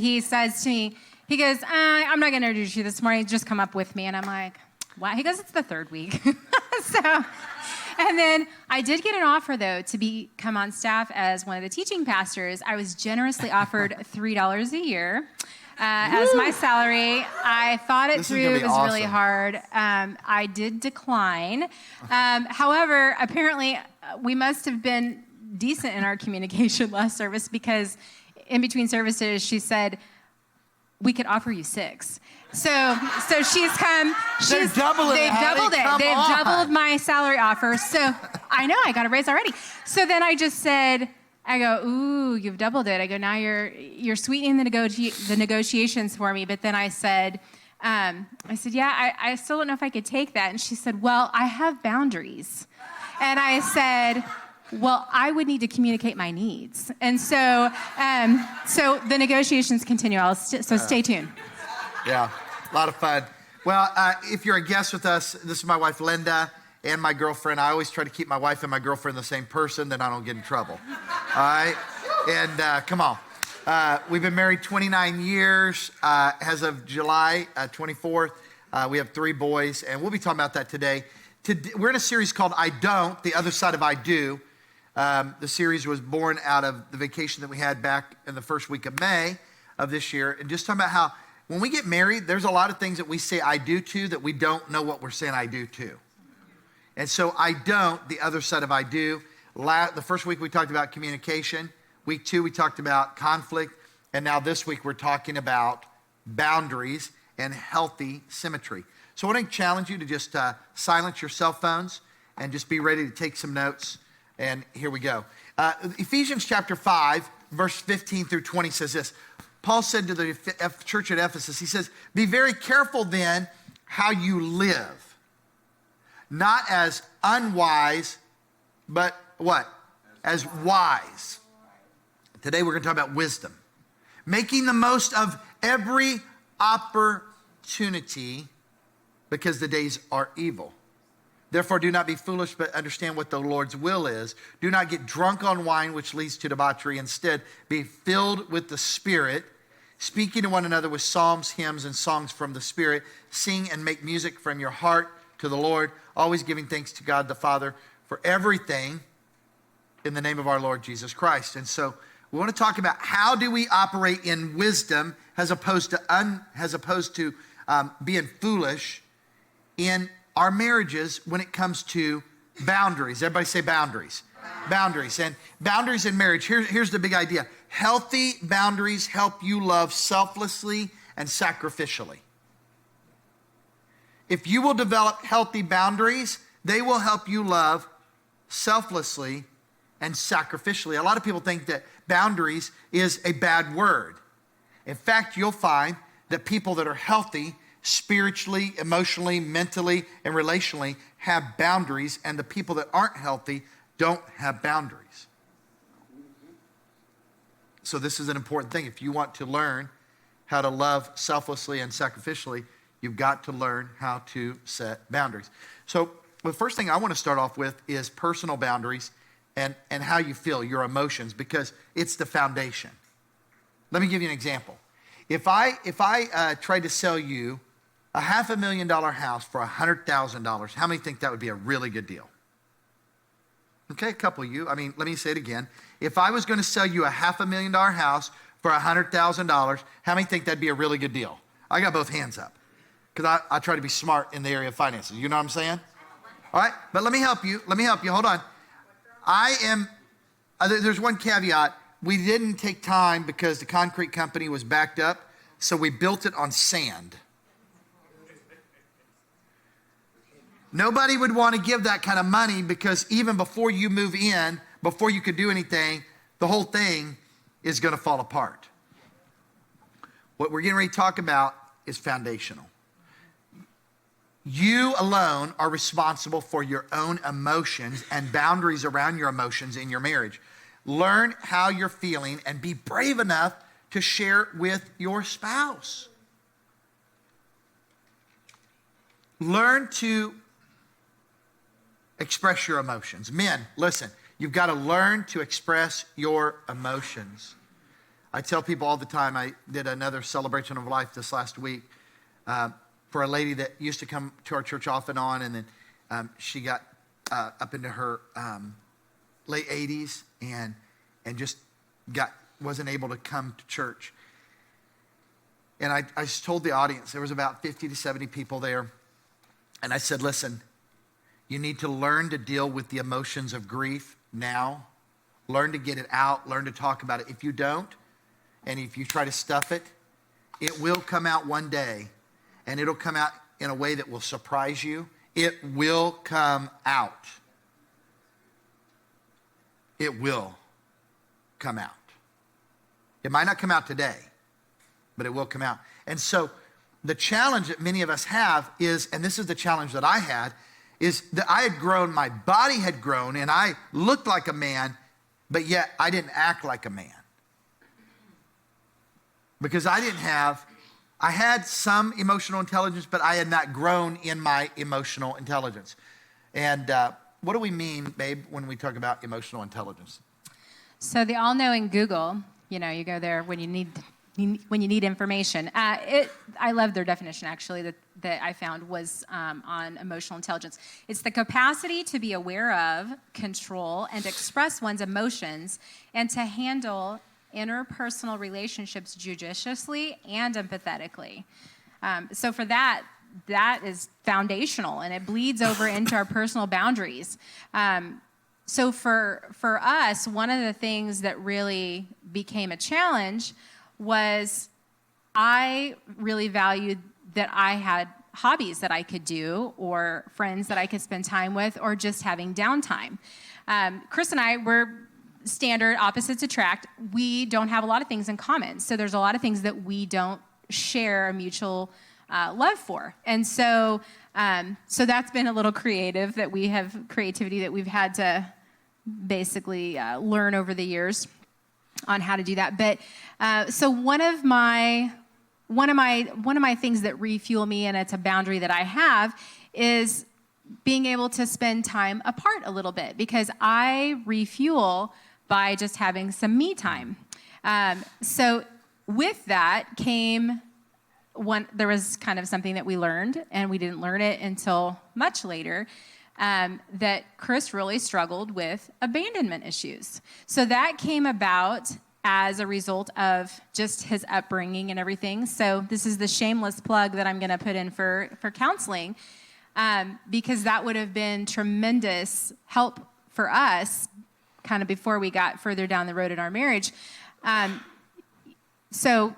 He says to me, he goes, I'm not going to introduce you this morning. Just come up with me. And I'm like, wow. He goes, it's the third week. And then I did get an offer, though, to come on staff as one of the teaching pastors. I was generously offered $3 a year as my salary. I thought it through. It was awesome. Really hard. I did decline. However, apparently, we must have been decent in our communication last service, because in between services, she said, we could offer you 6. So she's come. They've doubled it. They've doubled my salary offer. So I know I got a raise already. So then I just said, I go, ooh, you've doubled it. I go, now you're sweetening the negotiations for me. But then I said, yeah, I still don't know if I could take that. And she said, well, I have boundaries. And I said, well, I would need to communicate my needs. And so the negotiations continue. So stay tuned. Yeah, a lot of fun. Well, if you're a guest with us, this is my wife, Linda, and my girlfriend. I always try to keep my wife and my girlfriend the same person, then I don't get in trouble. All right? And come on. We've been married 29 years. As of July 24th, we have 3 boys, and we'll be talking about that today. We're in a series called I Don't, The Other Side of I Do. The series was born out of the vacation that we had back in the first week of May of this year. And just talking about how when we get married, there's a lot of things that we say I do to that we don't know what we're saying I do to. And so I don't, the other side of I do. The first week we talked about communication. Week 2 we talked about conflict. And now this week we're talking about boundaries and healthy symmetry. So I want to challenge you to just silence your cell phones and just be ready to take some notes. And here we go. Ephesians chapter 5, verse 15 through 20 says this. Paul said to the church at Ephesus, he says, be very careful then how you live. Not as unwise, but what? As wise. Today we're going to talk about wisdom. Making the most of every opportunity because the days are evil. Therefore, do not be foolish, but understand what the Lord's will is. Do not get drunk on wine, which leads to debauchery. Instead, be filled with the Spirit, speaking to one another with psalms, hymns, and songs from the Spirit. Sing and make music from your heart to the Lord, always giving thanks to God the Father for everything in the name of our Lord Jesus Christ. And so we want to talk about how do we operate in wisdom as opposed to being foolish in our marriages when it comes to boundaries. Everybody say boundaries. Boundaries. And boundaries in marriage. Here's the big idea. Healthy boundaries help you love selflessly and sacrificially. If you will develop healthy boundaries, they will help you love selflessly and sacrificially. A lot of people think that boundaries is a bad word. In fact, you'll find that people that are healthy spiritually, emotionally, mentally, and relationally have boundaries, and the people that aren't healthy don't have boundaries. So this is an important thing. If you want to learn how to love selflessly and sacrificially, you've got to learn how to set boundaries. So the first thing I want to start off with is personal boundaries and how you feel, your emotions, because it's the foundation. Let me give you an example. If I tried to sell you a $500,000 house for $100,000, how many think that would be a really good deal? Okay, a couple of you. I mean, let me say it again. If I was going to sell you a $500,000 house for $100,000, how many think that'd be a really good deal? I got both hands up because I try to be smart in the area of finances. You know what I'm saying? All right, but let me help you. Hold on. There's one caveat. We didn't take time because the concrete company was backed up, so we built it on sand. Nobody would want to give that kind of money because even before you move in, before you could do anything, the whole thing is going to fall apart. What we're getting ready to talk about is foundational. You alone are responsible for your own emotions and boundaries around your emotions in your marriage. Learn how you're feeling and be brave enough to share with your spouse. Learn to express your emotions. Men, listen, you've got to learn to express your emotions. I tell people all the time, I did another celebration of life this last week for a lady that used to come to our church off and on, and then she got up into her late 80s and just wasn't able to come to church. And I just told the audience, there was about 50 to 70 people there, and I said, listen, you need to learn to deal with the emotions of grief now. Learn to get it out. Learn to talk about it. If you don't, and if you try to stuff it, it will come out one day, and it'll come out in a way that will surprise you. It will come out. It will come out. It might not come out today, but it will come out. And so the challenge that many of us have is, and this is the challenge that I had, is that I had grown, my body had grown, and I looked like a man, but yet I didn't act like a man. Because I had some emotional intelligence, but I had not grown in my emotional intelligence. And what do we mean, babe, when we talk about emotional intelligence? So the all-knowing Google, you go there when you need information. I love their definition, actually, that I found was on emotional intelligence. It's the capacity to be aware of, control, and express one's emotions, and to handle interpersonal relationships judiciously and empathetically. So for that is foundational, and it bleeds over into our personal boundaries. So for us, one of the things that really became a challenge was I really valued that I had hobbies that I could do, or friends that I could spend time with, or just having downtime. Chris and I were standard opposites attract. We don't have a lot of things in common. So there's a lot of things that we don't share a mutual love for. And so that's been a little creativity that we've had to basically learn over the years on how to do that. But so one of my things that refuel me, and it's a boundary that I have, is being able to spend time apart a little bit, because I refuel by just having some me time. So with that came there was kind of something that we learned, and we didn't learn it until much later, that Chris really struggled with abandonment issues. So that came about as a result of just his upbringing and everything. So this is the shameless plug that I'm going to put in for counseling, because that would have been tremendous help for us kind of before we got further down the road in our marriage. So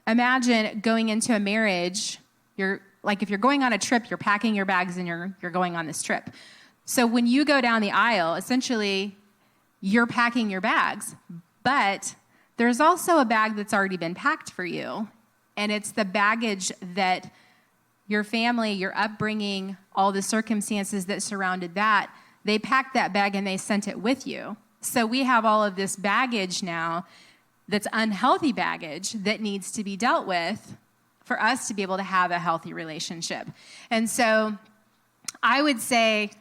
imagine going into a marriage, if you're going on a trip, you're packing your bags and you're going on this trip. So when you go down the aisle, essentially you're packing your bags, but there's also a bag that's already been packed for you. And it's the baggage that your family, your upbringing, all the circumstances that surrounded that, they packed that bag and they sent it with you. So we have all of this baggage now that's unhealthy baggage that needs to be dealt with for us to be able to have a healthy relationship. And so I would say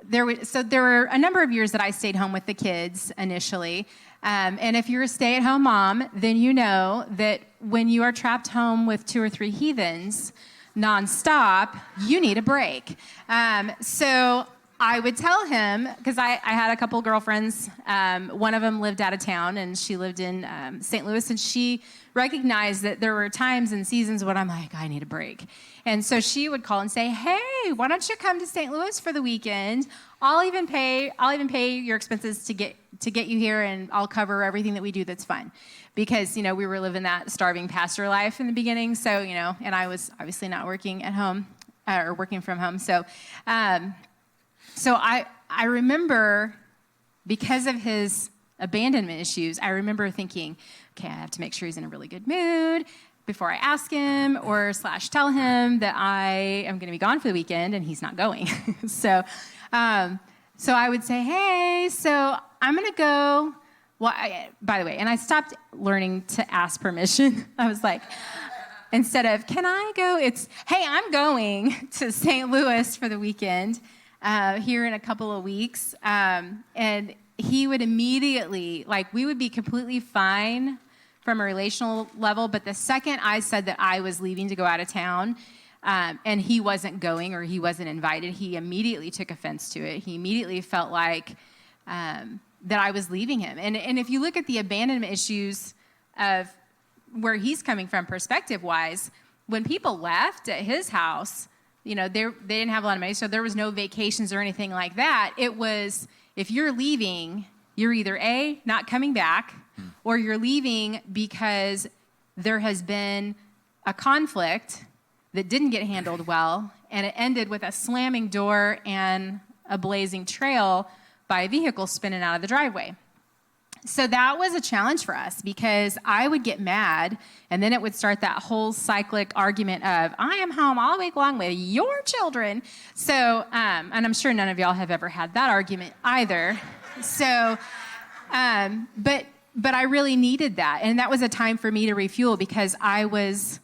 there were a number of years that I stayed home with the kids initially. And if you're a stay-at-home mom, then you know that when you are trapped home with 2 or 3 heathens nonstop, you need a break. So I would tell him, because I had a couple girlfriends. One of them lived out of town, and she lived in St. Louis, and she recognized that there were times and seasons when I'm like, I need a break. And so she would call and say, hey, why don't you come to St. Louis for the weekend? I'll even pay your expenses to get you here, and I'll cover everything that we do that's fun. Because, we were living that starving pastor life in the beginning. So, and I was obviously not working at home or working from home. So I remember, because of his abandonment issues, I remember thinking, okay, I have to make sure he's in a really good mood before I ask him or / tell him that I am going to be gone for the weekend and he's not going. So I would say, hey, so I'm going to go. Well, by the way, and I stopped learning to ask permission. I was like, instead of, can I go? It's, hey, I'm going to St. Louis for the weekend here in a couple of weeks. And he would immediately, we would be completely fine from a relational level, but the second I said that I was leaving to go out of town, and he wasn't going or he wasn't invited, he immediately took offense to it. He immediately felt like that I was leaving him. And if you look at the abandonment issues of where he's coming from perspective-wise, when people left at his house, they didn't have a lot of money, so there was no vacations or anything like that. It was, if you're leaving, you're either A, not coming back, or you're leaving because there has been a conflict that didn't get handled well, and it ended with a slamming door and a blazing trail by a vehicle spinning out of the driveway. So that was a challenge for us because I would get mad, and then it would start that whole cyclic argument of, I am home all week long with your children. So, and I'm sure none of y'all have ever had that argument either. So, but I really needed that. And that was a time for me to refuel because I was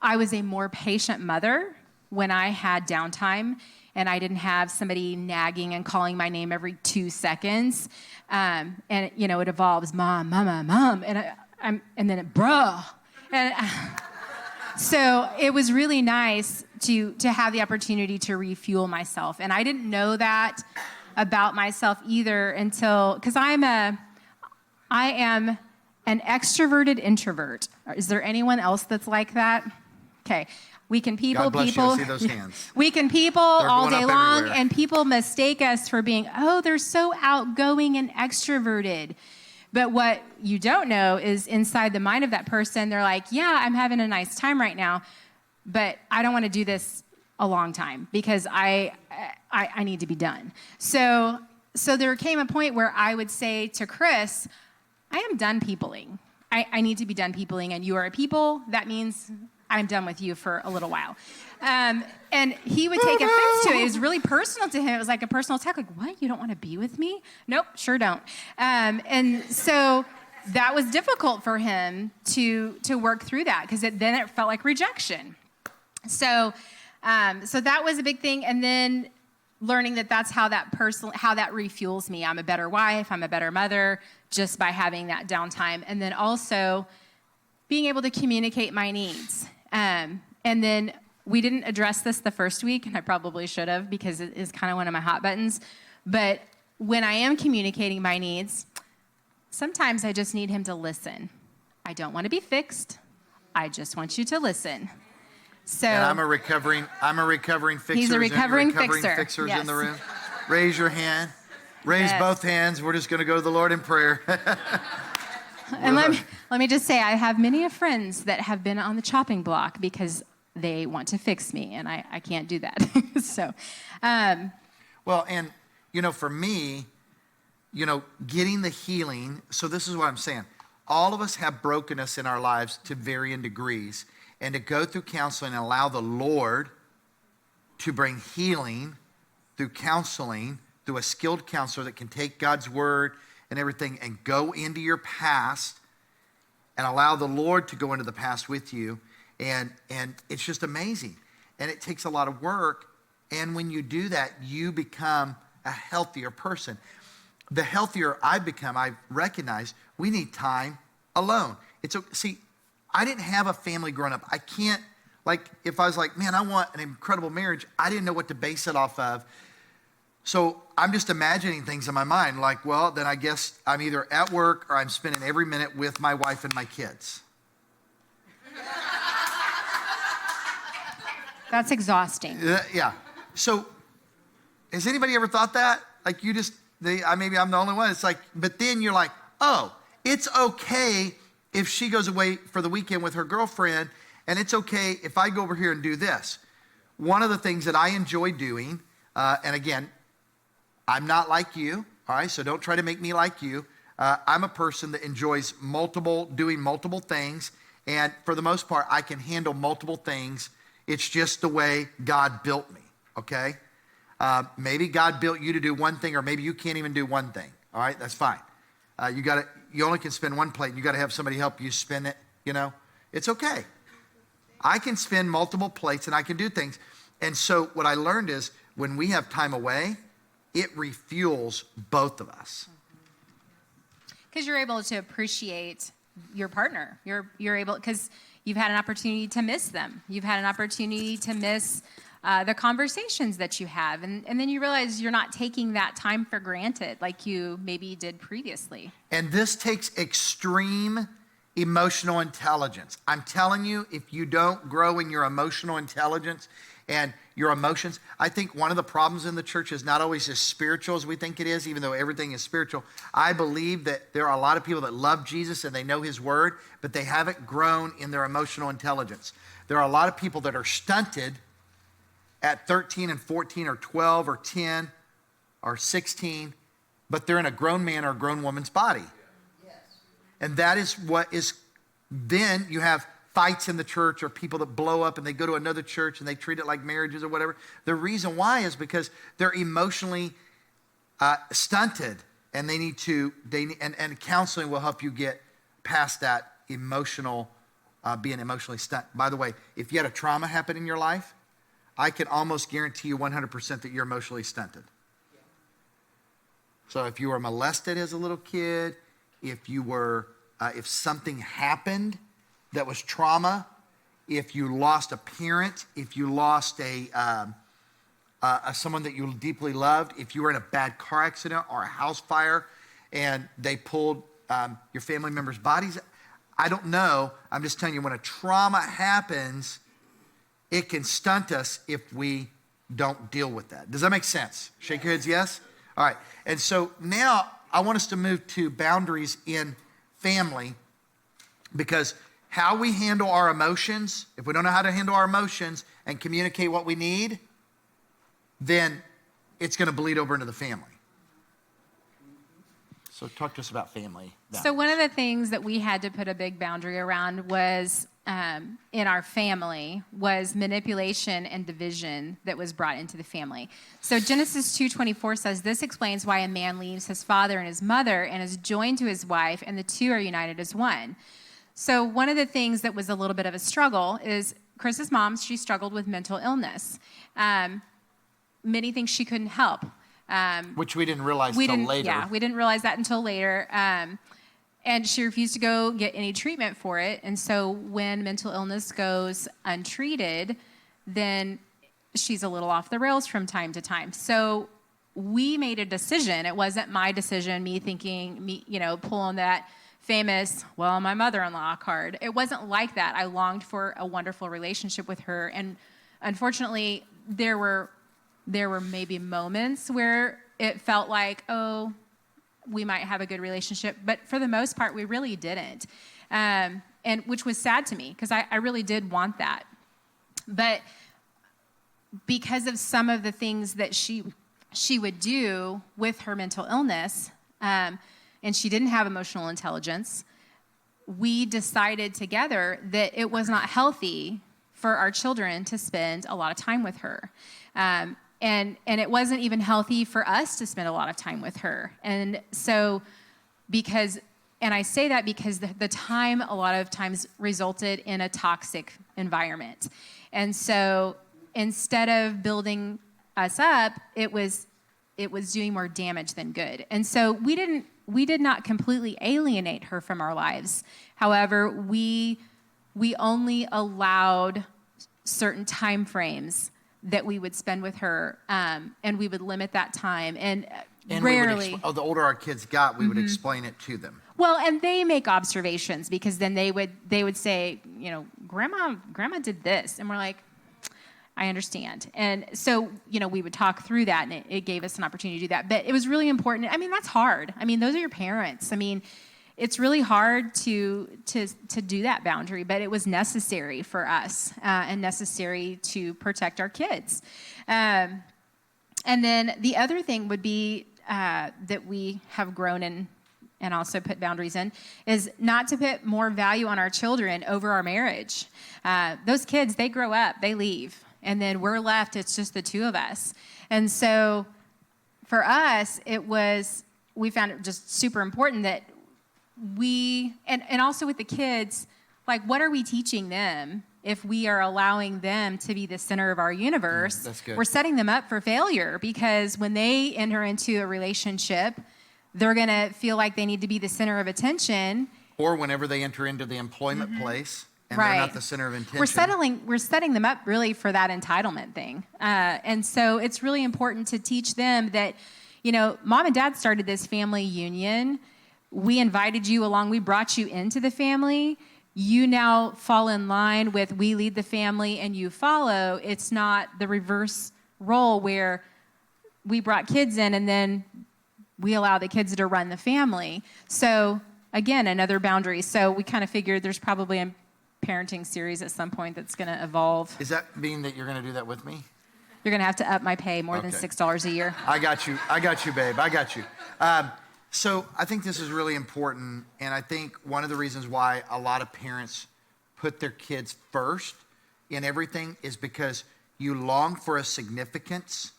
a more patient mother when I had downtime and I didn't have somebody nagging and calling my name every 2 seconds. And it evolves, mom, mama, mom, and then it, bruh. And so it was really nice to have the opportunity to refuel myself. And I didn't know that about myself either because I am an extroverted introvert. Is there anyone else that's like that? Okay. We can people. God bless you. I see those hands. We can people They're all day long, everywhere. and people mistake us for being, they're so outgoing and extroverted. But what you don't know is inside the mind of that person, they're like, yeah, I'm having a nice time right now, but I don't want to do this a long time because I need to be done. So there came a point where I would say to Chris, I am done peopling. I need to be done peopling, and you are a people. That means I'm done with you for a little while. And he would take offense to it. It was really personal to him. It was like a personal attack. Like, what? You don't want to be with me? Nope, sure don't. And so that was difficult for him to work through that because then it felt like rejection. So that was a big thing. And then learning that's how that refuels me. I'm a better wife. I'm a better mother just by having that downtime. And then also being able to communicate my needs. And then we didn't address this the first week, and I probably should have because it is kind of one of my hot buttons. But when I am communicating my needs, sometimes I just need him to listen. I don't want to be fixed. I just want you to listen. So and I'm a recovering fixer. He's a recovering fixer. Fixers Yes. in the room. Raise your hand. Raise both hands. We're just going to go to the Lord in prayer. And let me just say, I have many friends that have been on the chopping block because they want to fix me, and I can't do that. So, well, and, for me, getting the healing, so this is what I'm saying. All of us have brokenness in our lives to varying degrees, and to go through counseling and allow the Lord to bring healing through counseling, through a skilled counselor that can take God's word and everything and go into your past and allow the Lord to go into the past with you. And it's just amazing. And it takes a lot of work. And when you do that, you become a healthier person. The healthier I become, I recognize we need time alone. See, I didn't have a family growing up. I can't, if I was like, man, I want an incredible marriage, I didn't know what to base it off of. So I'm just imagining things in my mind like, well, then I guess I'm either at work or I'm spending every minute with my wife and my kids. that's exhausting. Yeah. So has anybody ever thought that? Like maybe I'm the only one. It's like, but then you're like, oh, it's okay if she goes away for the weekend with her girlfriend, and it's okay if I go over here and do this. One of the things that I enjoy doing, and again, I'm not like you, all right? So don't try to make me like you. I'm a person that enjoys doing multiple things, and for the most part, I can handle multiple things. It's just the way God built me, okay? Maybe God built you to do one thing, or maybe you can't even do one thing, all right? That's fine. You only can spin one plate, and you got to have somebody help you spin it, It's okay. I can spin multiple plates, and I can do things. And so what I learned is when we have time away, it refuels both of us. Because you're able to appreciate your partner. You're able, because you've had an opportunity to miss them. You've had an opportunity to miss the conversations that you have. And then you realize you're not taking that time for granted like you maybe did previously. And this takes extreme emotional intelligence. I'm telling you, if you don't grow in your emotional intelligence and your emotions, I think one of the problems in the church is not always as spiritual as we think it is, even though everything is spiritual. I believe that there are a lot of people that love Jesus and they know his word, but they haven't grown in their emotional intelligence. There are a lot of people that are stunted at 13 and 14 or 12 or 10 or 16, but they're in a grown man or a grown woman's body. And that is what is, then you have fights in the church or people that blow up and they go to another church and they treat it like marriages or whatever. The reason why is because they're emotionally stunted, and and counseling will help you get past that emotional, being emotionally stunted. By the way, if you had a trauma happen in your life, I can almost guarantee you 100% that you're emotionally stunted. So if you were molested as a little kid, if you were, if something happened that was trauma, if you lost a parent, if you lost someone that you deeply loved, if you were in a bad car accident or a house fire and they pulled your family members' bodies, I don't know. I'm just telling you, when a trauma happens, it can stunt us if we don't deal with that. Does that make sense? Shake your heads, yes? All right. And so now I want us to move to boundaries in family, because how we handle our emotions, if we don't know how to handle our emotions and communicate what we need, then it's going to bleed over into the family. So talk to us about family boundaries. So one of the things that we had to put a big boundary around was in our family was manipulation and division that was brought into the family. So Genesis 2:24 says, "This explains why a man leaves his father and his mother and is joined to his wife, and the two are united as one." So one of the things that was a little bit of a struggle is Chris's mom, she struggled with mental illness. Many things she couldn't help. Which we didn't realize till later. Yeah, we didn't realize that until later. And she refused to go get any treatment for it. And so when mental illness goes untreated, then she's a little off the rails from time to time. So we made a decision. It wasn't my decision, me thinking, pulling that famous, well, my mother-in-law card. It wasn't like that. I longed for a wonderful relationship with her. And unfortunately, there were maybe moments where it felt like, oh, we might have a good relationship. But for the most part, we really didn't. And which was sad to me, because I really did want that. But because of some of the things that she would do with her mental illness, and she didn't have emotional intelligence, we decided together that it was not healthy for our children to spend a lot of time with her. And it wasn't even healthy for us to spend a lot of time with her. And so I say that because the time a lot of times resulted in a toxic environment. And so instead of building us up, it was doing more damage than good. And so we did not completely alienate her from our lives. However, we only allowed certain time frames that we would spend with her, and we would limit that time. And rarely... the older our kids got, we would explain it to them. Well, and they make observations, because then they would say, Grandma did this. And we're like, I understand. And so, we would talk through that, and it gave us an opportunity to do that. But it was really important. I mean, that's hard. I mean, those are your parents. I mean, it's really hard to do that boundary, but it was necessary for us and necessary to protect our kids. And then the other thing would be that we have grown in and also put boundaries in is not to put more value on our children over our marriage. Those kids, they grow up, they leave, and then we're left, it's just the two of us. And so for us, we found it just super important that and also with the kids, like, what are we teaching them if we are allowing them to be the center of our universe? That's good. We're setting them up for failure, because when they enter into a relationship, they're going to feel like they need to be the center of attention, or whenever they enter into the employment place and Right. they're not the center of intention. We're setting them up really for that entitlement thing. And so it's really important to teach them that, mom and dad started this family union. We invited you along. We brought you into the family. You now fall in line with we lead the family and you follow. It's not the reverse role where we brought kids in and then we allow the kids to run the family. So again, another boundary. So we kind of figured there's probably a parenting series at some point that's going to evolve. Does that mean that you're going to do that with me? You're going to have to up my pay more than $6 a year. I got you, babe. I got you. So I think this is really important, and I think one of the reasons why a lot of parents put their kids first in everything is because you long for a significance,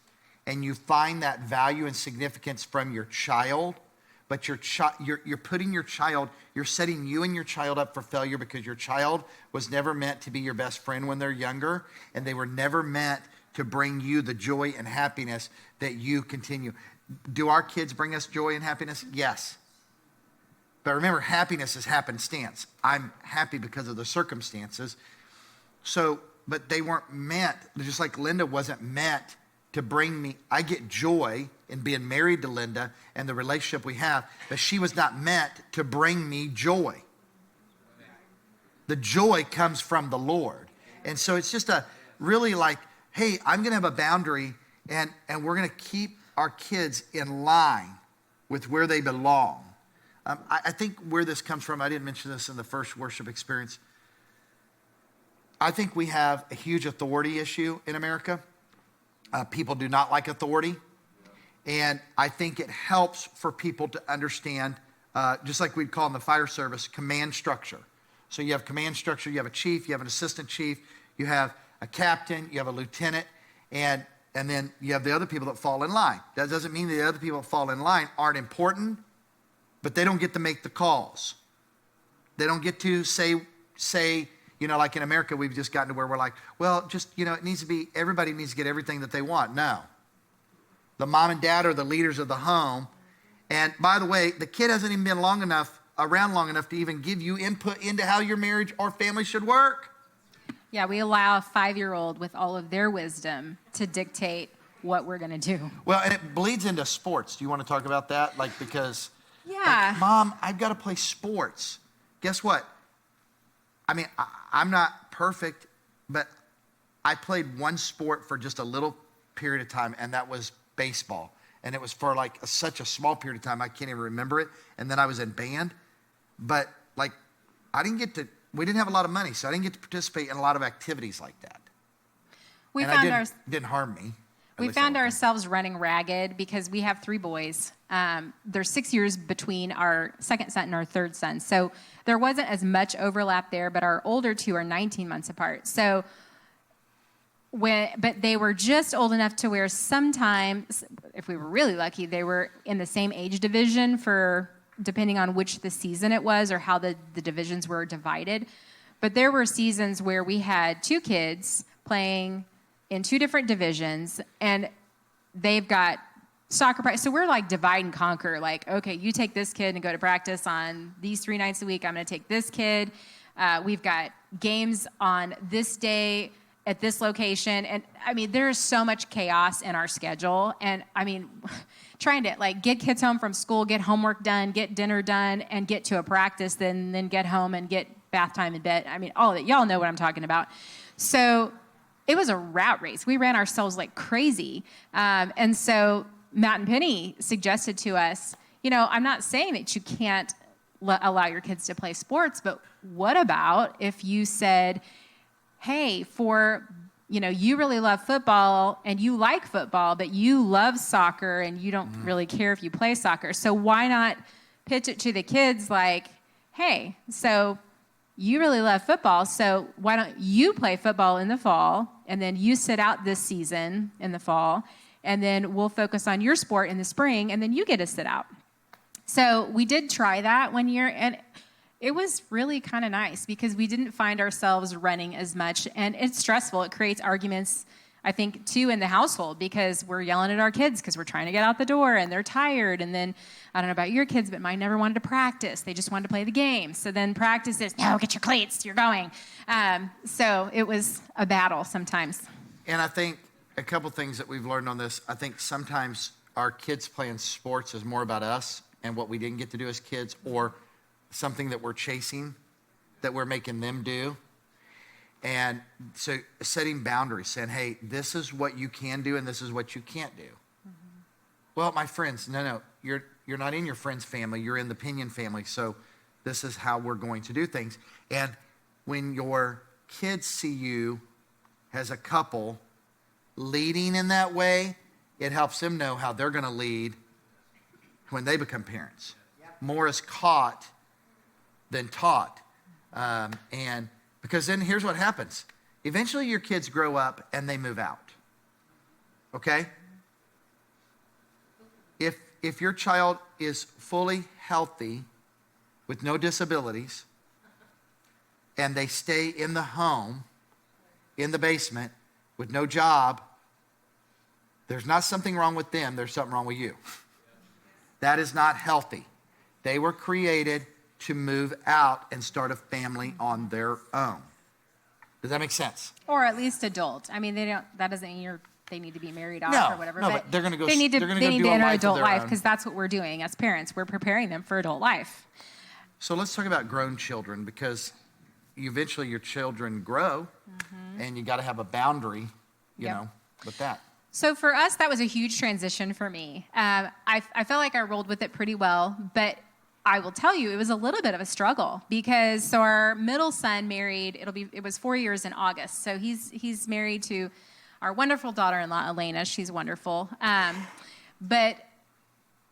and you find that value and significance from your child, but you're putting your child, you're setting you and your child up for failure because your child was never meant to be your best friend when they're younger, and they were never meant to bring you the joy and happiness that you continue. Do our kids bring us joy and happiness? Yes. But remember, happiness is happenstance. I'm happy because of the circumstances. So, but they weren't meant, just like Linda wasn't meant to bring me, I get joy in being married to Linda and the relationship we have, but she was not meant to bring me joy. The joy comes from the Lord. And so it's just a really like, hey, I'm going to have a boundary and we're going to keep our kids in line with where they belong. I think where this comes from, I didn't mention this in the first worship experience. I think we have a huge authority issue in America. People do not like authority. And I think it helps for people to understand, just like we'd call in the fire service, command structure. So you have command structure, you have a chief, you have an assistant chief, you have a captain, you have a lieutenant, and then you have the other people that fall in line. That doesn't mean the other people that fall in line aren't important, but they don't get to make the calls. They don't get to say, like in America, we've just gotten to where we're like, well, just, it needs to be, everybody needs to get everything that they want. No. The mom and dad are the leaders of the home. And by the way, the kid hasn't even been around long enough to even give you input into how your marriage or family should work. Yeah, we allow a 5-year-old with all of their wisdom to dictate what we're going to do. Well, and it bleeds into sports. Do you want to talk about that? Because, Mom, I've got to play sports. Guess what? I mean, I'm not perfect, but I played one sport for just a little period of time, and that was baseball. And it was for such a small period of time, I can't even remember it. And then I was in band. But we didn't have a lot of money, so I didn't get to participate in a lot of activities like that. It didn't harm me. We found ourselves running ragged because we have 3 boys. There's 6 years between our second son and our third son. So there wasn't as much overlap there, but our older 2 are 19 months apart. So but they were just old enough to where sometimes, if we were really lucky, they were in the same age division for depending on which the season it was or how the divisions were divided. But there were seasons where we had 2 kids playing in 2 different divisions, and they've got soccer practice. So we're divide and conquer. Okay, you take this kid and go to practice on these 3 nights a week. I'm going to take this kid. We've got games on this day at this location. And I mean, there's so much chaos in our schedule. And I mean, trying to get kids home from school, get homework done, get dinner done, and get to a practice, then get home and get bath time in bed. I mean, all of it. Y'all know what I'm talking about. So it was a rat race. We ran ourselves like crazy. And so Matt and Penny suggested to us, I'm not saying that you can't allow your kids to play sports, but what about if you said, hey, you really love football and you like football, but you love soccer and you don't really care if you play soccer. So why not pitch it to the kids hey, so you really love football, so why don't you play football in the fall and then you sit out this season in the fall and then we'll focus on your sport in the spring and then you get to sit out. So we did try that one year and it was really kind of nice because we didn't find ourselves running as much, and it's stressful. It creates arguments I think, too, in the household, because we're yelling at our kids because we're trying to get out the door and they're tired. And then, I don't know about your kids, but mine never wanted to practice. They just wanted to play the game. So then practice is, no, get your cleats, you're going. So it was a battle sometimes. And I think a couple things that we've learned on this, I think sometimes our kids playing sports is more about us and what we didn't get to do as kids, or something that we're chasing that we're making them do. And so setting boundaries, saying, hey, this is what you can do and this is what you can't do. Mm-hmm. Well, my friends, no, you're not in your friend's family. You're in the Pinion family. So this is how we're going to do things. And when your kids see you as a couple leading in that way, it helps them know how they're going to lead when they become parents. More is caught than taught. And because then here's what happens. Eventually your kids grow up and they move out. Okay? If your child is fully healthy with no disabilities and they stay in the home, in the basement, with no job, there's not something wrong with them, there's something wrong with you. That is not healthy. They were created to move out and start a family on their own. Does that make sense? Or at least adult. I mean, that doesn't mean they need to be married off or whatever. No, but they're going to go. They need to enter adult life, because own. that's what we're doing as parents. We're preparing them for adult life. So let's talk about grown children, because eventually your children grow, and you got to have a boundary, you know, with that. So for us, that was a huge transition for me. I felt like I rolled with it pretty well, but I will tell you, it was a little bit of a struggle, because our middle son married. It was 4 years in August. So he's married to our wonderful daughter-in-law, Elena. She's wonderful. But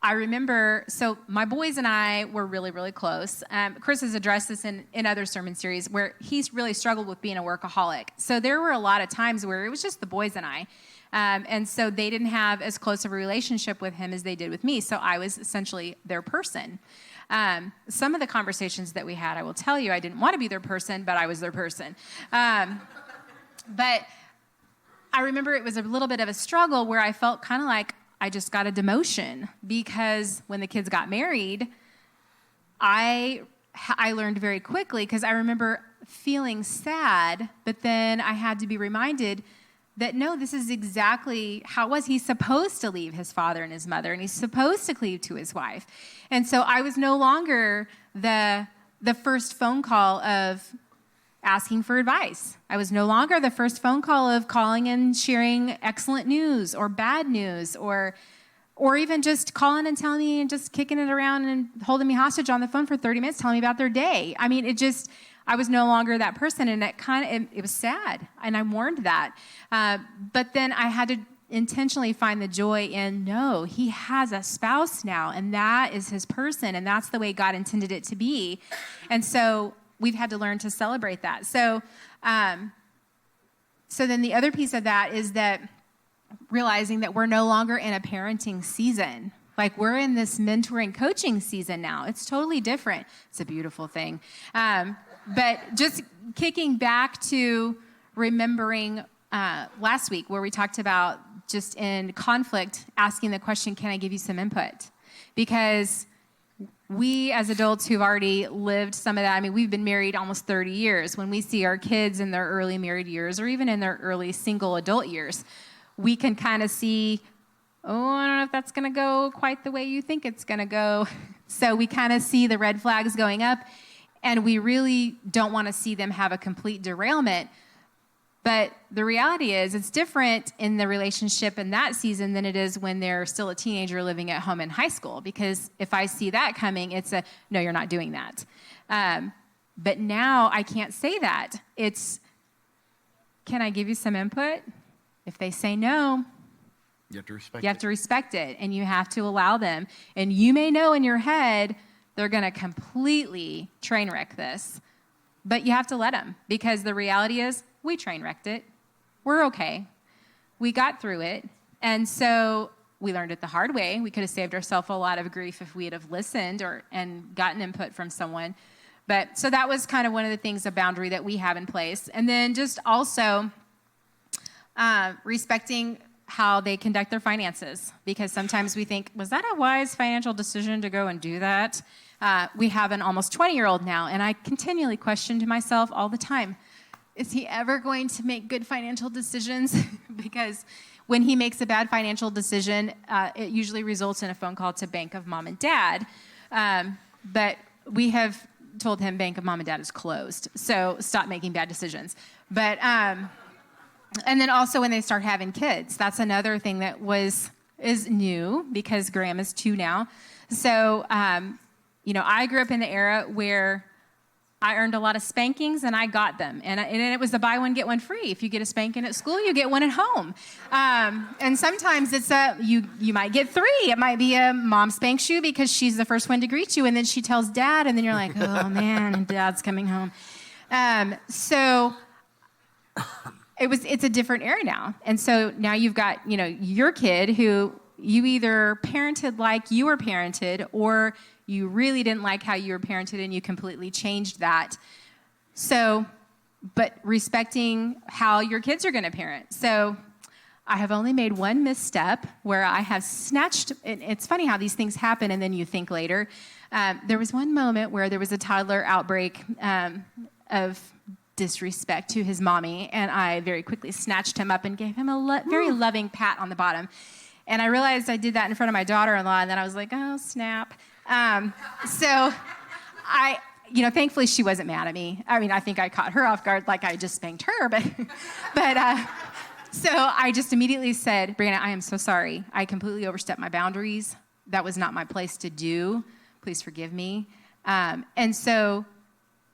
I remember, so my boys and I were really, really close. Chris has addressed this in other sermon series, where he's really struggled with being a workaholic. So there were a lot of times where it was just the boys and I. And so they didn't have as close of a relationship with him as they did with me. So I was essentially their person. Some of the conversations that we had, I will tell you, I didn't want to be their person, but I was their person. But I remember it was a little bit of a struggle where I felt kind of like I just got a demotion, because when the kids got married, I learned very quickly, because I remember feeling sad, but then I had to be reminded that no, this is exactly how it was. He's supposed to leave his father and his mother, and he's supposed to cleave to his wife. And so I was no longer the first phone call of asking for advice. I was no longer the first phone call of calling and sharing excellent news or bad news, or even just calling and telling me and just kicking it around and holding me hostage on the phone for 30 minutes, telling me about their day. I mean, I was no longer that person, and it was sad, and I mourned that. But then I had to intentionally find the joy in, no, he has a spouse now, and that is his person, and that's the way God intended it to be. And so we've had to learn to celebrate that. So then the other piece of that is that realizing that we're no longer in a parenting season. Like, we're in this mentoring, coaching season now. It's totally different. It's a beautiful thing. But just kicking back to remembering last week, where we talked about just in conflict, asking the question, can I give you some input? Because we as adults who've already lived some of that, I mean, we've been married almost 30 years. When we see our kids in their early married years, or even in their early single adult years, we can kind of see, oh, I don't know if that's going to go quite the way you think it's going to go. So we kind of see the red flags going up, and we really don't want to see them have a complete derailment. But the reality is, it's different in the relationship in that season than it is when they're still a teenager living at home in high school. Because if I see that coming, it's a, no, you're not doing that. But now I can't say that. It's, can I give you some input? If they say no, you have to respect it. You have to respect it, and you have to allow them. And you may know in your head they're going to completely train wreck this, but you have to let them, because the reality is we train wrecked it. We're okay. We got through it, and so we learned it the hard way. We could have saved ourselves a lot of grief if we had have listened and gotten input from someone. But so that was kind of one of the things, a boundary that we have in place. And then just also respecting how they conduct their finances, because sometimes we think, was that a wise financial decision to go and do that? We have an almost 20-year-old now, and I continually question to myself all the time, is he ever going to make good financial decisions? Because when he makes a bad financial decision, it usually results in a phone call to Bank of Mom and Dad. But we have told him Bank of Mom and Dad is closed, so stop making bad decisions. But and then also when they start having kids, that's another thing that is new, because Graham is 2 now. So I grew up in the era where I earned a lot of spankings, and I got them. And it was the buy one, get one free. If you get a spanking at school, you get one at home. And sometimes it's you might get 3. It might be a mom spanks you because she's the first one to greet you, and then she tells dad, and then you're like, oh, man, and dad's coming home. So it's a different era now. And so now you've got, your kid who you either parented like you were parented, or you really didn't like how you were parented and you completely changed that. So, but respecting how your kids are going to parent. So I have only made one misstep where I have snatched, and it's funny how these things happen and then you think later. There was one moment where there was a toddler outbreak of disrespect to his mommy, and I very quickly snatched him up and gave him a very loving pat on the bottom. And I realized I did that in front of my daughter-in-law, and then I was like, oh, snap. So thankfully she wasn't mad at me. I mean, I think I caught her off guard like I just spanked her, but so I just immediately said, Brianna, I am so sorry. I completely overstepped my boundaries. That was not my place to do. Please forgive me. And so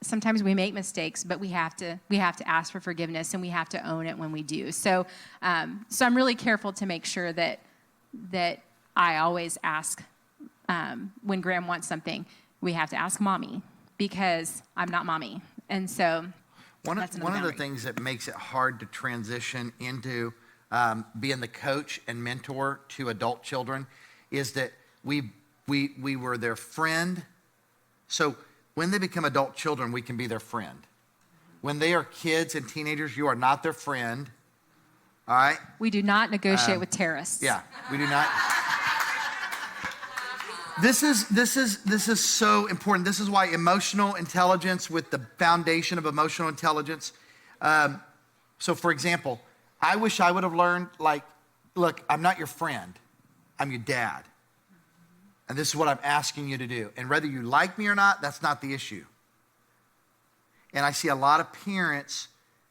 sometimes we make mistakes, but we have to ask for forgiveness, and we have to own it when we do. So I'm really careful to make sure that I always ask. When Graham wants something, we have to ask mommy, because I'm not mommy. And so one of the things that makes it hard to transition into being the coach and mentor to adult children is that we were their friend. So when they become adult children, we can be their friend. When they are kids and teenagers, you are not their friend. All right? We do not negotiate with terrorists. Yeah, we do not. This is so important. This is why emotional intelligence, with the foundation of emotional intelligence. So for example, I wish I would have learned, look, I'm not your friend. I'm your dad. And this is what I'm asking you to do. And whether you like me or not, that's not the issue. And I see a lot of parents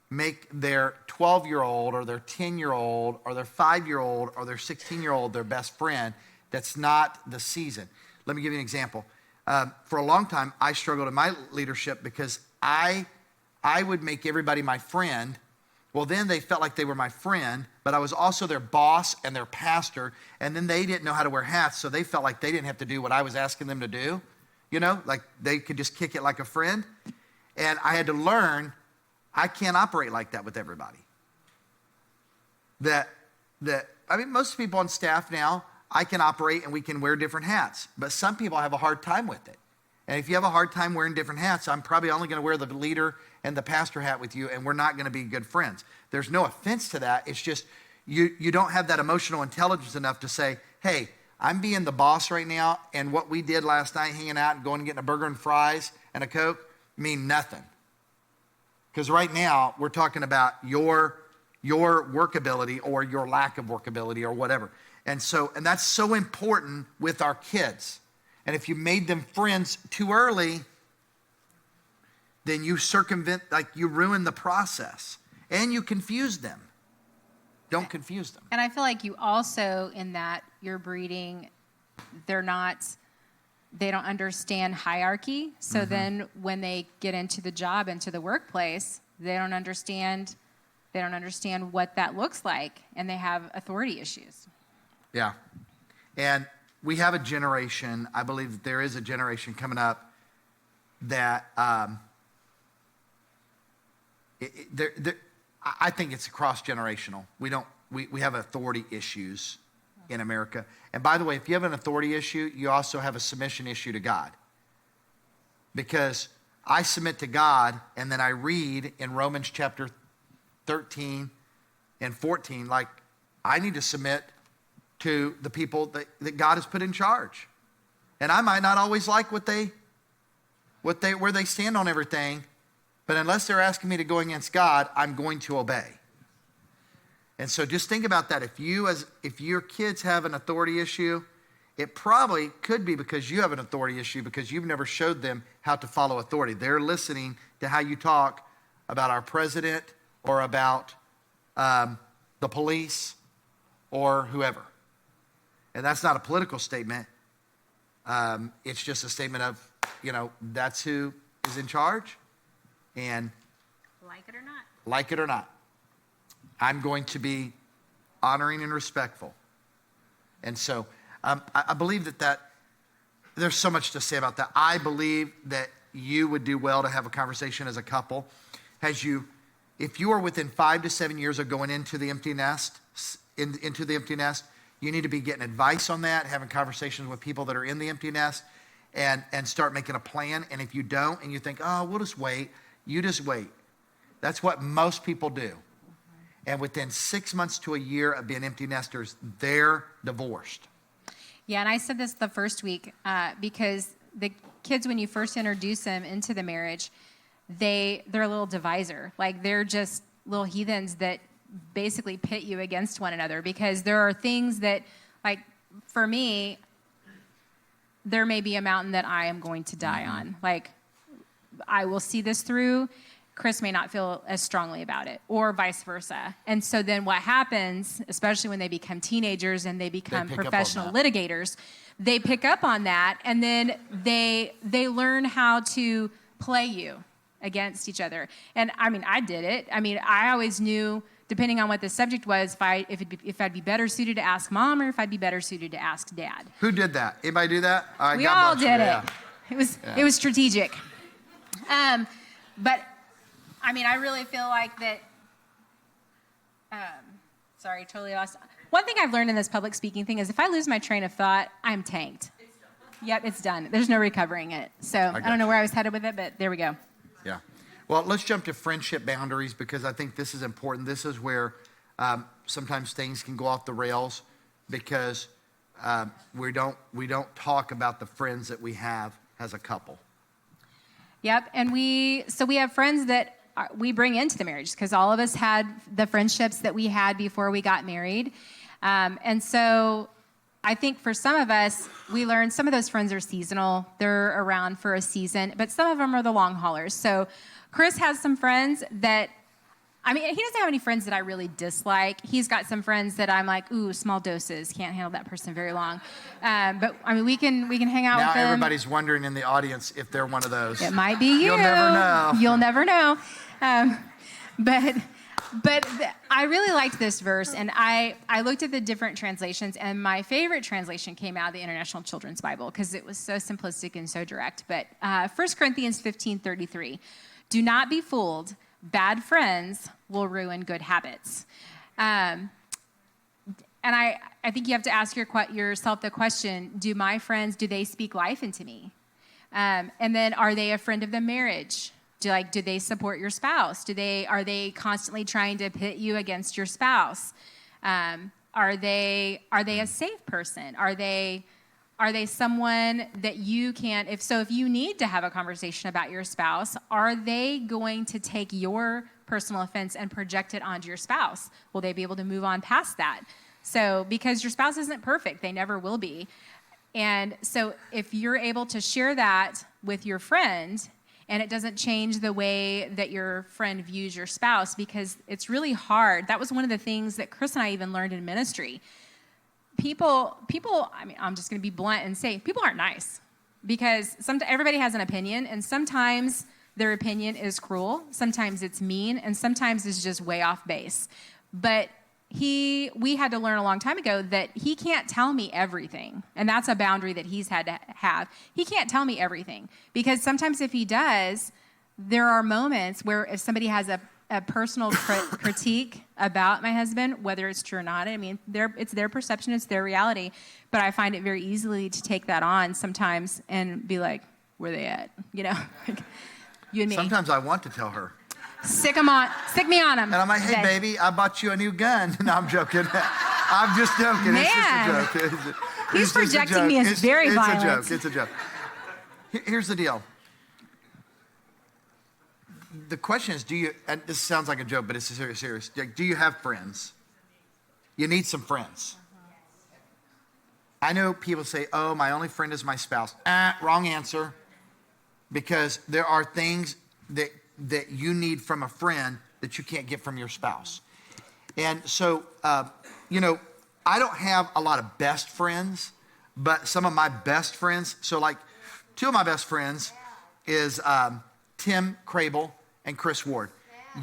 make their 12-year-old or their 10-year-old or their 5-year-old or their 16-year-old their best friend. That's not the season. Let me give you an example. For a long time, I struggled in my leadership because I would make everybody my friend. Well, then they felt like they were my friend, but I was also their boss and their pastor, and then they didn't know how to wear hats, so they felt like they didn't have to do what I was asking them to do. Like they could just kick it like a friend. And I had to learn I can't operate like that with everybody. Most people on staff now, I can operate and we can wear different hats, but some people have a hard time with it. And if you have a hard time wearing different hats, I'm probably only going to wear the leader and the pastor hat with you, and we're not going to be good friends. There's no offense to that. It's just you don't have that emotional intelligence enough to say, hey, I'm being the boss right now, and what we did last night, hanging out and going and getting a burger and fries and a Coke, mean nothing. Because right now, we're talking about your workability or your lack of workability or whatever. And that's so important with our kids. And if you made them friends too early, then you you ruin the process. And you confuse them. Don't confuse them. And I feel like you also, in that you're breeding, they don't understand hierarchy. So then when they get into the job, into the workplace, they don't understand what that looks like, and they have authority issues. Yeah. And we have a generation, I believe that there is a generation coming up that I think it's cross-generational. We have authority issues in America. And by the way, if you have an authority issue, you also have a submission issue to God. Because I submit to God, and then I read in Romans chapter 13 and 14, like, I need to submit to the people that God has put in charge. And I might not always like where they stand on everything, but unless they're asking me to go against God, I'm going to obey. And so just think about that. If your kids have an authority issue, it probably could be because you have an authority issue because you've never showed them how to follow authority. They're listening to how you talk about our president or about the police or whoever. And that's not a political statement. It's just a statement of, that's who is in charge. And like it or not. Like it or not. I'm going to be honoring and respectful. And so I believe that there's so much to say about that. I believe that you would do well to have a conversation as a couple. If you are within 5 to 7 years of going into the empty nest, you need to be getting advice on that, having conversations with people that are in the empty nest, and start making a plan. And if you don't, and you think, oh, we'll just wait, you just wait. That's what most people do. And within 6 months to a year of being empty nesters, they're divorced. Yeah, and I said this the first week because the kids, when you first introduce them into the marriage, they're a little divisor. Like, they're just little heathens that basically pit you against one another, because there are things that, like, for me, there may be a mountain that I am going to die on. Like, I will see this through. Chris may not feel as strongly about it, or vice versa. And so then what happens, especially when they become teenagers and they become professional litigators, they pick up on that, and then they learn how to play you against each other. And I mean, I did it. I mean, I always knew, depending on what the subject was, if I'd be better suited to ask mom or if I'd be better suited to ask dad. Who did that? Anybody do that? We all did it. It was strategic. But I mean, I really feel like that. Sorry, totally lost. One thing I've learned in this public speaking thing is if I lose my train of thought, I'm tanked. It's done. Yep, it's done. There's no recovering it. So I don't know where I was headed with it, but there we go. Yeah. Well, let's jump to friendship boundaries, because I think this is important. This is where sometimes things can go off the rails because we don't talk about the friends that we have as a couple. Yep, and we have friends that we bring into the marriage, because all of us had the friendships that we had before we got married. And so I think for some of us, we learned some of those friends are seasonal. They're around for a season, but some of them are the long haulers. So Chris has some friends that, I mean, he doesn't have any friends that I really dislike. He's got some friends that I'm like, ooh, small doses, can't handle that person very long. But I mean, we can hang out with them. Now everybody's wondering in the audience if they're one of those. It might be you. You'll never know. You'll never know. But I really liked this verse, and I looked at the different translations, and my favorite translation came out of the International Children's Bible because it was so simplistic and so direct. But 1 Corinthians 15:33, do not be fooled. Bad friends will ruin good habits. And I think you have to ask yourself the question, do my friends, do they speak life into me? And then are they a friend of the marriage? Do they support your spouse? Are they constantly trying to pit you against your spouse? Are they a safe person? Are they someone that you can, if you need to have a conversation about your spouse, are they going to take your personal offense and project it onto your spouse? Will they be able to move on past that? So, because your spouse isn't perfect, they never will be. And so if you're able to share that with your friend, and it doesn't change the way that your friend views your spouse, because it's really hard. That was one of the things that Chris and I even learned in ministry. People, I mean, I'm just going to be blunt and say, people aren't nice, because everybody has an opinion, and sometimes their opinion is cruel, sometimes it's mean, and sometimes it's just way off base. But we had to learn a long time ago that he can't tell me everything, and that's a boundary that he's had to have. He can't tell me everything, because sometimes if he does, there are moments where if somebody has a personal critique about my husband, whether it's true or not. I mean, it's their perception, it's their reality. But I find it very easily to take that on sometimes and be like, where they at? You know, like, you and me. Sometimes I want to tell her. Stick me on them. And I'm like, hey, baby, I bought you a new gun. No, I'm joking. I'm just joking. Man. It's just a joke. He's projecting me as very violent. It's a joke. Here's the deal. The question is, and this sounds like a joke, but it's serious. Do you have friends? You need some friends. I know people say, oh, my only friend is my spouse. Wrong answer. Because there are things that you need from a friend that you can't get from your spouse. And so, I don't have a lot of best friends, but some of my best friends, so like two of my best friends is Tim Crable and Chris Ward.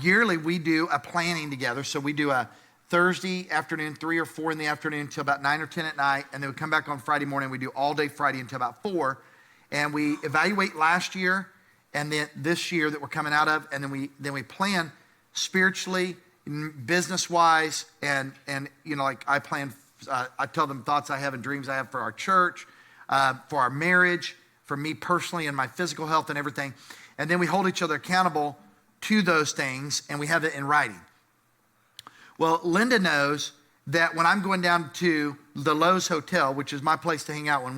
Yearly, we do a planning together. So we do a Thursday afternoon, 3 or 4 in the afternoon until about 9 or 10 at night. And then we come back on Friday morning. We do all day Friday until about 4. And we evaluate last year and then this year that we're coming out of. And then we plan spiritually, business-wise. And like I plan, I tell them thoughts I have and dreams I have for our church, for our marriage, for me personally and my physical health and everything. And then we hold each other accountable to those things, and we have it in writing. Well, Linda knows that when I'm going down to the Lowe's Hotel, which is my place to hang out when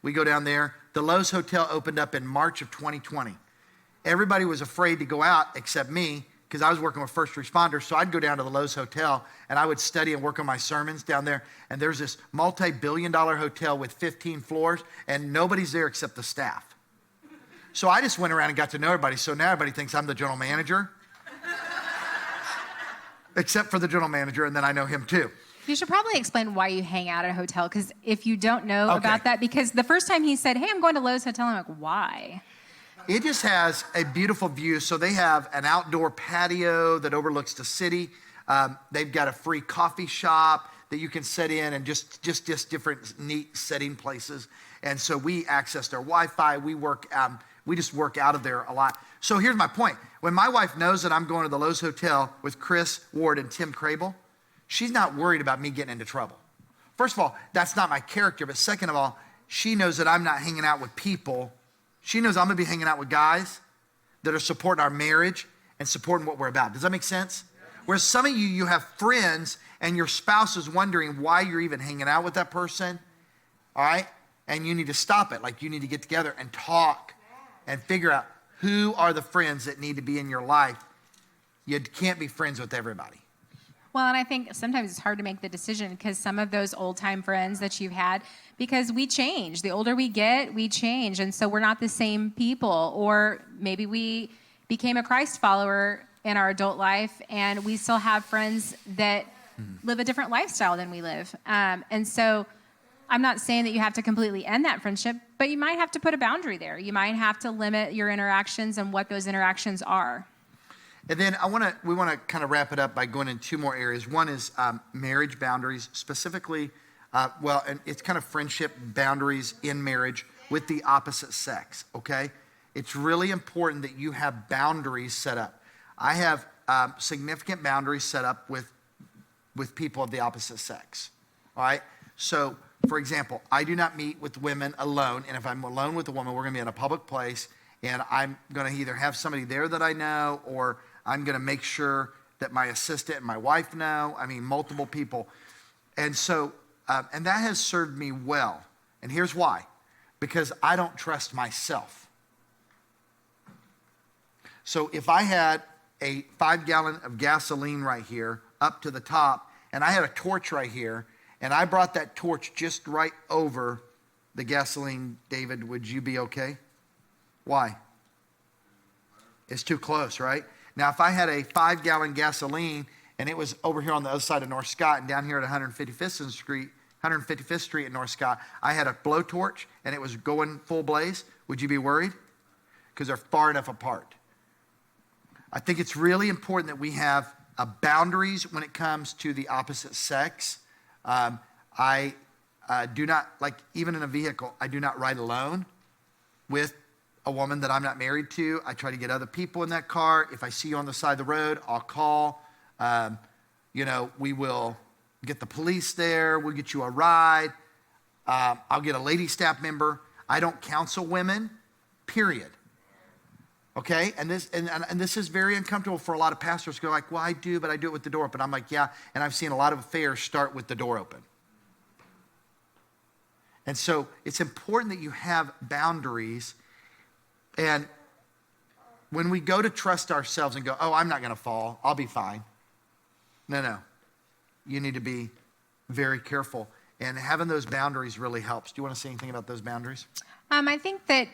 we go down there. The Lowe's Hotel opened up in March of 2020. Everybody was afraid to go out except me because I was working with first responders. So I'd go down to the Lowe's Hotel and I would study and work on my sermons down there. And there's this multi-billion-dollar hotel with 15 floors and nobody's there except the staff. So I just went around and got to know everybody. So now everybody thinks I'm the general manager. Except for the general manager, and then I know him too. You should probably explain why you hang out at a hotel, because if you don't know about that, because the first time he said, hey, I'm going to Lowe's Hotel, I'm like, why? It just has a beautiful view. So they have an outdoor patio that overlooks the city. They've got a free coffee shop that you can sit in and just different neat setting places. And so we access their Wi-Fi. We just work out of there a lot. So here's my point. When my wife knows that I'm going to the Lowe's Hotel with Chris Ward and Tim Crable, she's not worried about me getting into trouble. First of all, that's not my character. But second of all, she knows that I'm not hanging out with people. She knows I'm going to be hanging out with guys that are supporting our marriage and supporting what we're about. Does that make sense? Whereas some of you have friends and your spouse is wondering why you're even hanging out with that person. All right? And you need to stop it. Like you need to get together and talk and figure out who are the friends that need to be in your life. You can't be friends with everybody. Well, and I think sometimes it's hard to make the decision because some of those old-time friends that you've had, because we change. The older we get, we change. And so we're not the same people. Or maybe we became a Christ follower in our adult life, and we still have friends that live a different lifestyle than we live. And so I'm not saying that you have to completely end that friendship, but you might have to put a boundary there. You might have to limit your interactions and what those interactions are. And then we want to kind of wrap it up by going in 2 more areas. One is marriage boundaries, specifically, and it's kind of friendship boundaries in marriage with the opposite sex, okay? It's really important that you have boundaries set up. I have significant boundaries set up with people of the opposite sex, all right? So, for example, I do not meet with women alone, and if I'm alone with a woman, we're going to be in a public place, and I'm going to either have somebody there that I know, or I'm going to make sure that my assistant and my wife know. I mean, multiple people. And so, and that has served me well. And here's why. Because I don't trust myself. So if I had a 5-gallon of gasoline right here up to the top, and I had a torch right here, and I brought that torch just right over the gasoline, David, would you be okay? Why? It's too close, right? Now, if I had a 5-gallon gasoline and it was over here on the other side of North Scott and down here at 155th Street in North Scott, I had a blowtorch and it was going full blaze, would you be worried? Because they're far enough apart. I think it's really important that we have boundaries when it comes to the opposite sex. I do not, like even in a vehicle, I do not ride alone with a woman that I'm not married to. I try to get other people in that car. If I see you on the side of the road, I'll call. We will get the police there. We'll get you a ride. I'll get a lady staff member. I don't counsel women, period. Okay, and this is very uncomfortable for a lot of pastors to go like, well, I do, but I do it with the door open. I'm like, yeah, and I've seen a lot of affairs start with the door open. And so it's important that you have boundaries. And when we go to trust ourselves and go, oh, I'm not going to fall, I'll be fine. No. You need to be very careful. And having those boundaries really helps. Do you want to say anything about those boundaries? I think that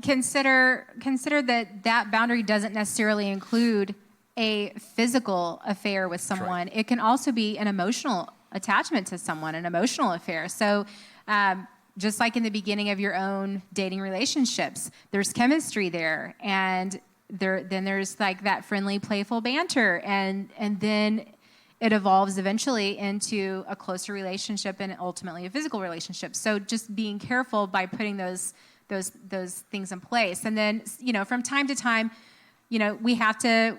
consider that boundary doesn't necessarily include a physical affair with someone. Right. It can also be an emotional attachment to someone, an emotional affair. So just like in the beginning of your own dating relationships, there's chemistry there, and then there's like that friendly, playful banter, and then it evolves eventually into a closer relationship and ultimately a physical relationship. So just being careful by putting those things in place. And then, from time to time, we have to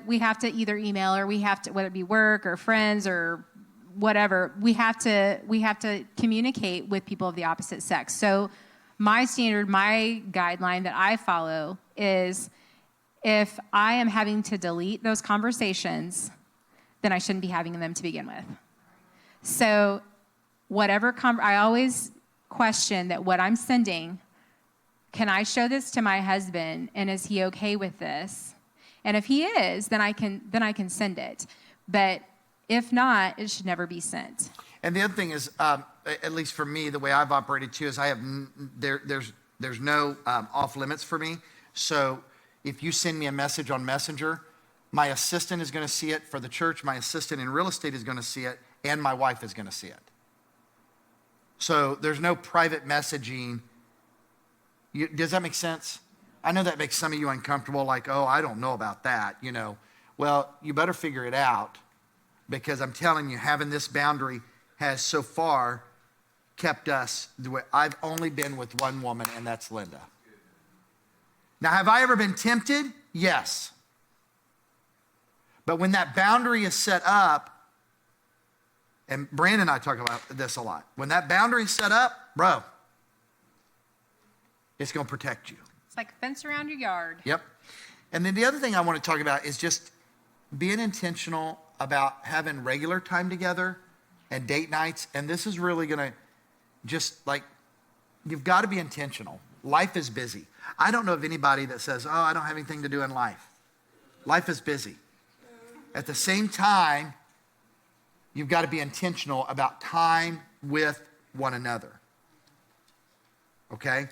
either email, or we have to, whether it be work or friends or whatever, we have to communicate with people of the opposite sex. So my guideline that I follow is, if I am having to delete those conversations, then I shouldn't be having them to begin with. So I always question that what I'm sending, can I show this to my husband, and is he okay with this? And if he is, then I can send it. But if not, it should never be sent. And the other thing is, at least for me, the way I've operated too is there's no off limits for me. So if you send me a message on Messenger, my assistant is going to see it for the church. My assistant in real estate is going to see it, and my wife is going to see it. So there's no private messaging. Does that make sense? I know that makes some of you uncomfortable, like, oh, I don't know about that, Well, you better figure it out, because I'm telling you, having this boundary has so far kept us. I've only been with one woman, and that's Linda. Now, have I ever been tempted? Yes. But when that boundary is set up, and Brandon and I talk about this a lot, when that boundary is set up, bro, it's going to protect you. It's like a fence around your yard. Yep. And then the other thing I want to talk about is just being intentional about having regular time together and date nights. And this is really going to you've got to be intentional. Life is busy. I don't know of anybody that says, oh, I don't have anything to do in life. Life is busy. At the same time, you've got to be intentional about time with one another. Okay?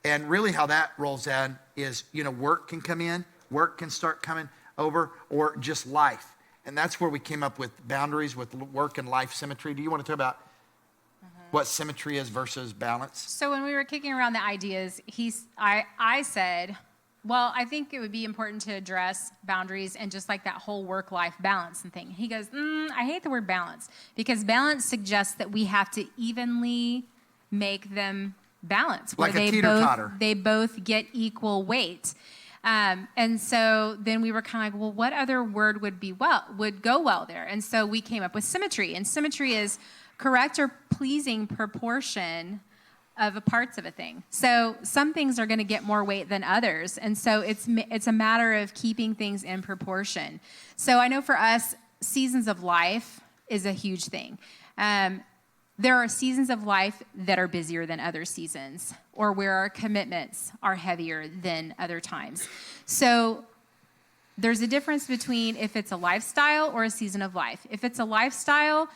And really how that rolls in is, work can come in, work can start coming over, or just life. And that's where we came up with boundaries with work and life symmetry. Do you want to talk about what symmetry is versus balance? So when we were kicking around the ideas, I said, well, I think it would be important to address boundaries and just like that whole work-life balance and thing. He goes, I hate the word balance, because balance suggests that we have to evenly make them balance, where like a teeter-totter. they both get equal weight. And so then we were kind of like, well, what other word would go well there? And so we came up with symmetry. And symmetry is correct or pleasing proportion of parts of a thing. So some things are going to get more weight than others. And so it's a matter of keeping things in proportion. So I know for us, seasons of life is a huge thing. There are seasons of life that are busier than other seasons, or where our commitments are heavier than other times. So there's a difference between if it's a lifestyle or a season of life. If it's a lifestyle,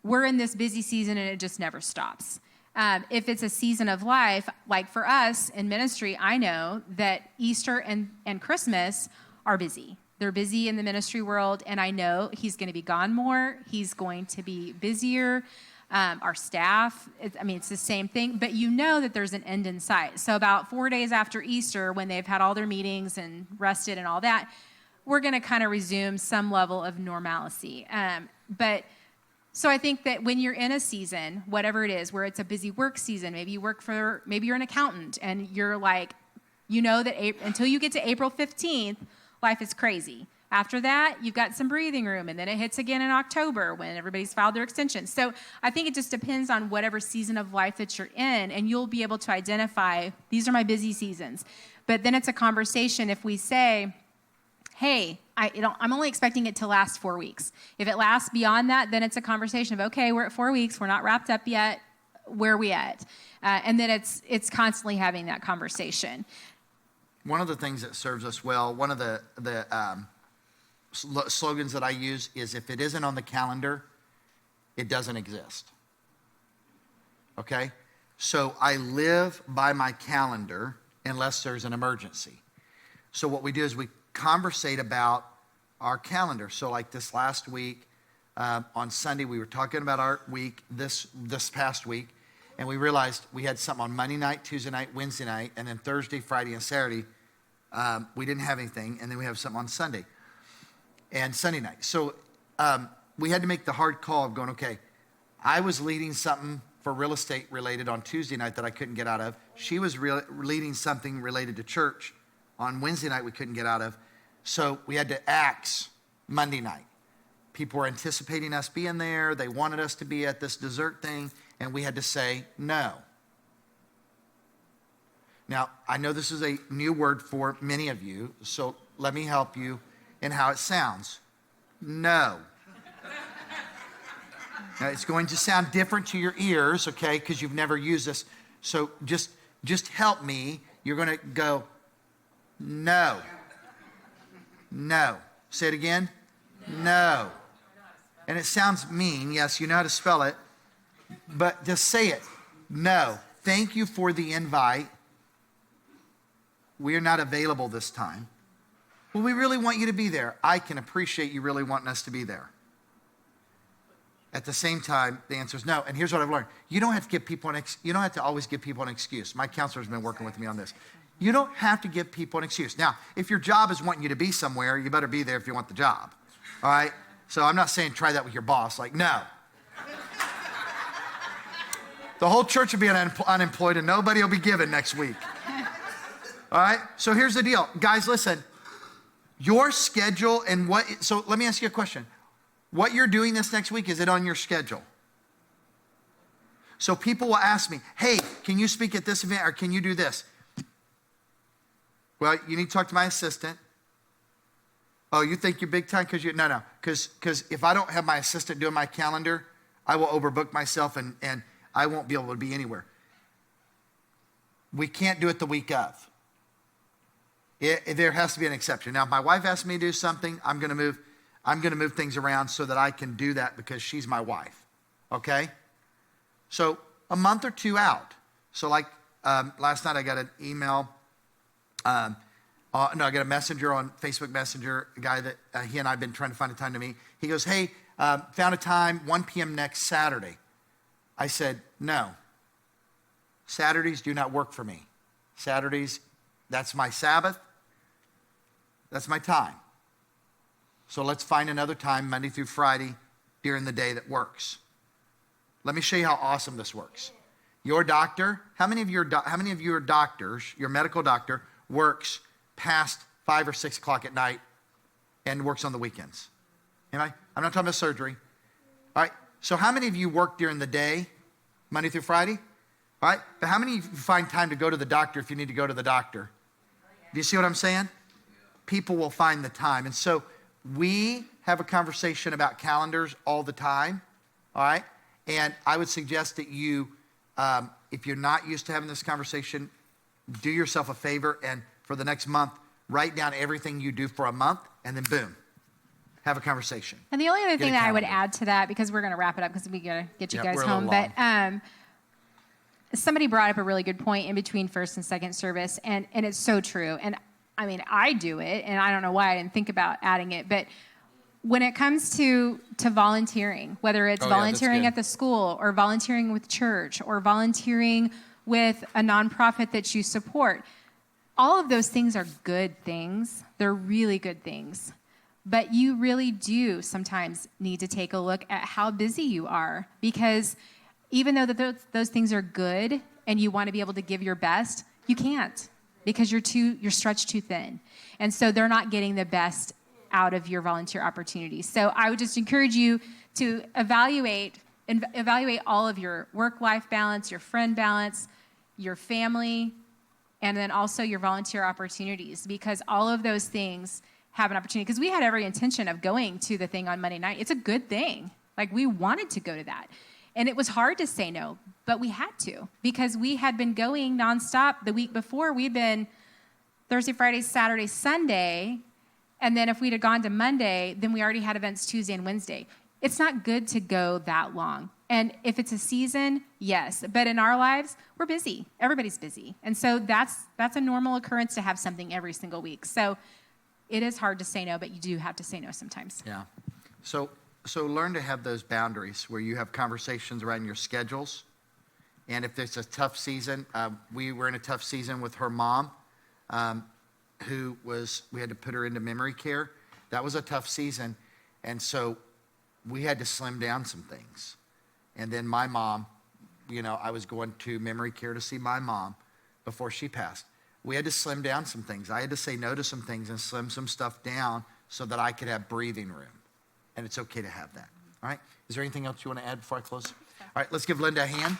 we're in this busy season and it just never stops. If it's a season of life, like for us in ministry, I know that Easter and Christmas are busy. They're busy in the ministry world, and I know he's going to be gone more. He's going to be busier. Our staff, it's the same thing, but you know that there's an end in sight. So about 4 days after Easter, when they've had all their meetings and rested and all that, we're going to kind of resume some level of normalcy. So I think that when you're in a season, whatever it is, where it's a busy work season, maybe you're an accountant, and you're like, that until you get to April 15th, life is crazy. After that, you've got some breathing room, and then it hits again in October when everybody's filed their extension. So I think it just depends on whatever season of life that you're in, and you'll be able to identify, these are my busy seasons. But then it's a conversation if we say, hey, I'm only expecting it to last 4 weeks. If it lasts beyond that, then it's a conversation of, okay, we're at 4 weeks. We're not wrapped up yet. Where are we at? And then it's constantly having that conversation. One of the things that serves us well, one of the slogans that I use is, if it isn't on the calendar, it doesn't exist. Okay? So I live by my calendar unless there's an emergency. So what we do is we conversate about our calendar. So like this last week, on Sunday, we were talking about our week, this past week, and we realized we had something on Monday night, Tuesday night, Wednesday night, and then Thursday, Friday, and Saturday, we didn't have anything, and then we have something on Sunday and Sunday night. So we had to make the hard call of going, okay, I was leading something for real estate related on Tuesday night that I couldn't get out of. She was leading something related to church on Wednesday night we couldn't get out of. So we had to axe Monday night. People were anticipating us being there. They wanted us to be at this dessert thing, and we had to say no. Now, I know this is a new word for many of you, so let me help you in how it sounds. No. Now, it's going to sound different to your ears, okay, because you've never used this. So just help me. You're going to go, no. No. Say it again. No. And it sounds mean. Yes, you know how to spell it. But just say it. No. Thank you for the invite. We are not available this time. Well, we really want you to be there. I can appreciate you really wanting us to be there. At the same time, the answer is no. And here's what I've learned. You don't have to always give people an excuse. My counselor's been working with me on this. You don't have to give people an excuse. Now, if your job is wanting you to be somewhere, you better be there if you want the job. All right? So I'm not saying try that with your boss. Like, no. The whole church will be unemployed and nobody will be given next week. All right? So here's the deal. Guys, listen. Your schedule and so let me ask you a question. What you're doing this next week, is it on your schedule? So people will ask me, hey, can you speak at this event or can you do this? Well, you need to talk to my assistant. Oh, you think you're big time because no. Because if I don't have my assistant doing my calendar, I will overbook myself and I won't be able to be anywhere. We can't do it the week of. There has to be an exception. Now, if my wife asks me to do something, I'm going to move things around so that I can do that because she's my wife. Okay? So a month or two out. So like last night I got an email. I got a messenger on Facebook Messenger, a guy that he and I have been trying to find a time to meet. He goes, hey, found a time, 1 p.m. next Saturday. I said, no. Saturdays do not work for me. Saturdays, that's my Sabbath. That's my time. So let's find another time, Monday through Friday, during the day that works. Let me show you how awesome this works. Your doctor, how many of your doctors, your medical doctor, works past 5 or 6 o'clock at night and works on the weekends? Anybody? I'm not talking about surgery. All right. So how many of you work during the day, Monday through Friday? All right. But how many of you find time to go to the doctor if you need to go to the doctor? Do you see what I'm saying? People will find the time. And so we have a conversation about calendars all the time. All right. And I would suggest that you, if you're not used to having this conversation, do yourself a favor and for the next month, write down everything you do for a month and then boom, have a conversation. And the only other thing that I would add to that, because we're going to wrap it up because we got to get you guys home, but somebody brought up a really good point in between first and second service, and it's so true. And I mean, I do it, and I don't know why I didn't think about adding it, but when it comes to volunteering, whether it's volunteering at the school or volunteering with church or volunteering with a nonprofit that you support, all of those things are good things. They're really good things. But you really do sometimes need to take a look at how busy you are, because even though those things are good and you want to be able to give your best, you can't, because you're stretched too thin. And so they're not getting the best out of your volunteer opportunities. So I would just encourage you to evaluate all of your work-life balance, your friend balance, your family, and then also your volunteer opportunities, because all of those things have an opportunity. Because we had every intention of going to the thing on Monday night. It's a good thing. Like, we wanted to go to that. And it was hard to say no, but we had to, because we had been going nonstop the week before. We'd been Thursday, Friday, Saturday, Sunday. And then if we'd have gone to Monday, then we already had events Tuesday and Wednesday. It's not good to go that long. And if it's a season, yes. But in our lives, we're busy. Everybody's busy. And so that's a normal occurrence to have something every single week. So it is hard to say no, but you do have to say no sometimes. Yeah. So learn to have those boundaries where you have conversations around your schedules. And if it's a tough season, we were in a tough season with her mom, we had to put her into memory care. That was a tough season. And so we had to slim down some things. And then my mom, I was going to memory care to see my mom before she passed. We had to slim down some things. I had to say no to some things and slim some stuff down so that I could have breathing room. And it's okay to have that. All right? Is there anything else you want to add before I close? All right, let's give Linda a hand.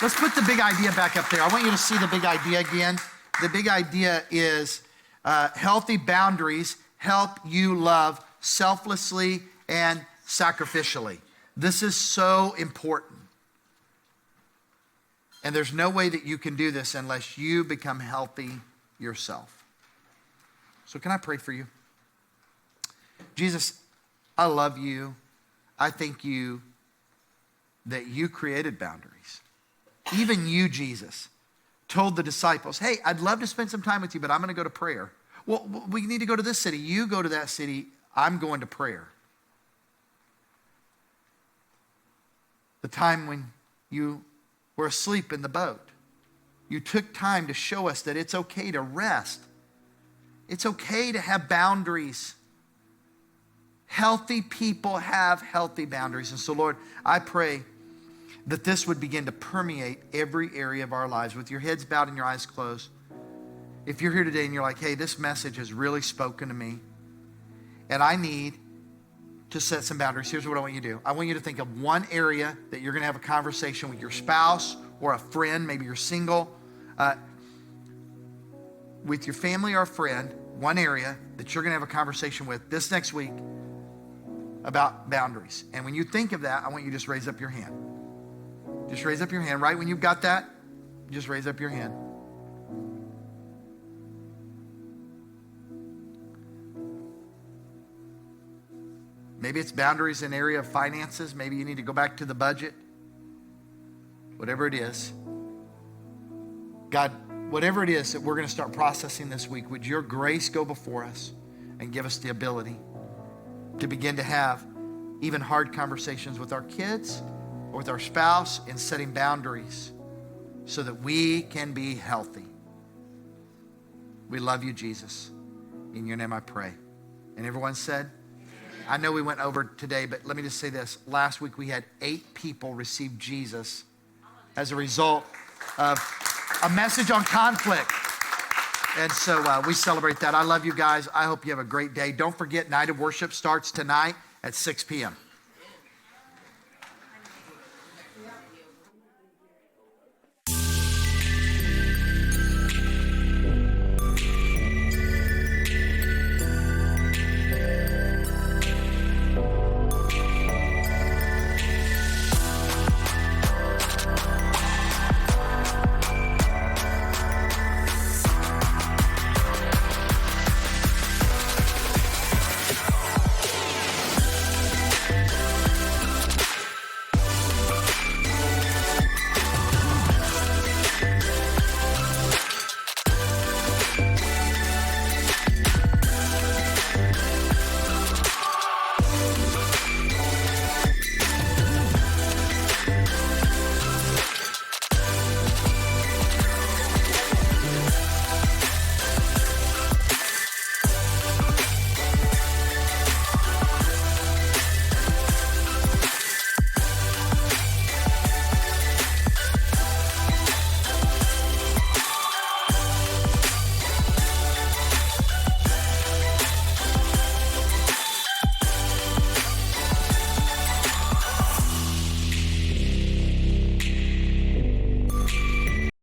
Let's put the big idea back up there. I want you to see the big idea again. The big idea is healthy boundaries help you love selflessly and sacrificially. This is so important. And there's no way that you can do this unless you become healthy yourself. So can I pray for you? Jesus, I love you. I thank you that you created boundaries. Even you, Jesus, told the disciples, hey, I'd love to spend some time with you, but I'm going to go to prayer. Well, we need to go to this city. You go to that city. I'm going to prayer. The time when you were asleep in the boat, you took time to show us that it's okay to rest. It's okay to have boundaries. Healthy people have healthy boundaries. And so, Lord, I pray that this would begin to permeate every area of our lives. With your heads bowed and your eyes closed, if you're here today and you're like, hey, this message has really spoken to me, and I need to set some boundaries, here's what I want you to do. I want you to think of one area that you're going to have a conversation with your spouse or a friend. Maybe you're single. With your family or a friend, one area that you're going to have a conversation with this next week about boundaries. And when you think of that, I want you to just raise up your hand. Just raise up your hand. Right when you've got that, just raise up your hand. Maybe it's boundaries in the area of finances. Maybe you need to go back to the budget. Whatever it is. God, whatever it is that we're going to start processing this week, would your grace go before us and give us the ability to begin to have even hard conversations with our kids or with our spouse in setting boundaries so that we can be healthy. We love you, Jesus. In your name I pray. And everyone said, I know we went over today, but let me just say this. Last week we had 8 people receive Jesus as a result of a message on conflict. And so we celebrate that. I love you guys. I hope you have a great day. Don't forget, Night of Worship starts tonight at 6 p.m.